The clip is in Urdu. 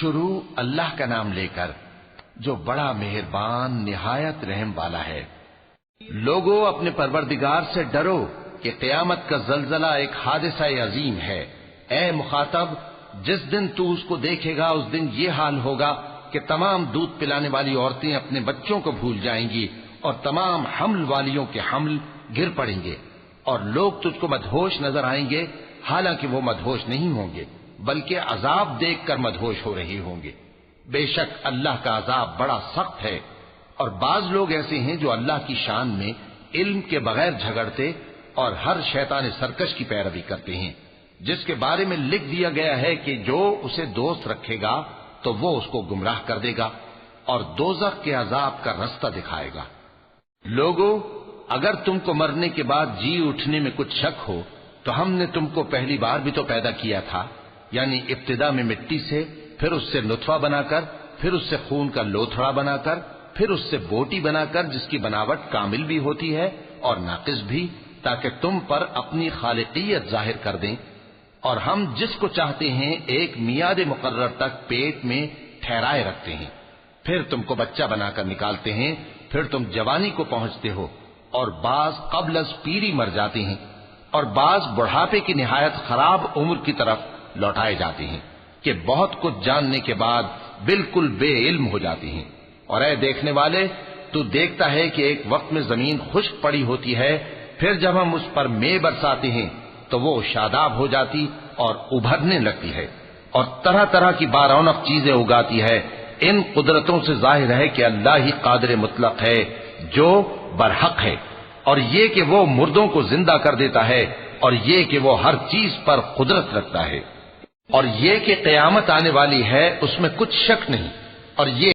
شروع اللہ کا نام لے کر جو بڑا مہربان نہایت رحم والا ہے۔ لوگو اپنے پروردگار سے ڈرو کہ قیامت کا زلزلہ ایک حادثہ عظیم ہے۔ اے مخاطب، جس دن تو اس کو دیکھے گا اس دن یہ حال ہوگا کہ تمام دودھ پلانے والی عورتیں اپنے بچوں کو بھول جائیں گی اور تمام حمل والیوں کے حمل گر پڑیں گے، اور لوگ تجھ کو مدہوش نظر آئیں گے، حالانکہ وہ مدہوش نہیں ہوں گے بلکہ عذاب دیکھ کر مدہوش ہو رہے ہوں گے۔ بے شک اللہ کا عذاب بڑا سخت ہے۔ اور بعض لوگ ایسے ہیں جو اللہ کی شان میں علم کے بغیر جھگڑتے اور ہر شیطان سرکش کی پیروی کرتے ہیں، جس کے بارے میں لکھ دیا گیا ہے کہ جو اسے دوست رکھے گا تو وہ اس کو گمراہ کر دے گا اور دوزخ کے عذاب کا رستہ دکھائے گا۔ لوگو، اگر تم کو مرنے کے بعد جی اٹھنے میں کچھ شک ہو تو ہم نے تم کو پہلی بار بھی تو پیدا کیا تھا، یعنی ابتدا میں مٹی سے، پھر اس سے نطفہ بنا کر، پھر اس سے خون کا لوتھڑا بنا کر، پھر اس سے بوٹی بنا کر جس کی بناوٹ کامل بھی ہوتی ہے اور ناقص بھی، تاکہ تم پر اپنی خالقیت ظاہر کر دیں۔ اور ہم جس کو چاہتے ہیں ایک میعاد مقرر تک پیٹ میں ٹھہرائے رکھتے ہیں، پھر تم کو بچہ بنا کر نکالتے ہیں، پھر تم جوانی کو پہنچتے ہو، اور بعض قبل از پیری مر جاتے ہیں، اور بعض بڑھاپے کی نہایت خراب عمر کی طرف لوٹائے جاتے ہیں کہ بہت کچھ جاننے کے بعد بالکل بے علم ہو جاتے ہیں۔ اور اے دیکھنے والے، تو دیکھتا ہے کہ ایک وقت میں زمین خشک پڑی ہوتی ہے، پھر جب ہم اس پر مے برساتے ہیں تو وہ شاداب ہو جاتی اور ابھرنے لگتی ہے اور طرح طرح کی بارونق چیزیں اگاتی ہے۔ ان قدرتوں سے ظاہر ہے کہ اللہ ہی قادر مطلق ہے جو برحق ہے، اور یہ کہ وہ مردوں کو زندہ کر دیتا ہے، اور یہ کہ وہ ہر چیز پر قدرت رکھتا ہے، اور یہ کہ قیامت آنے والی ہے اس میں کچھ شک نہیں، اور یہ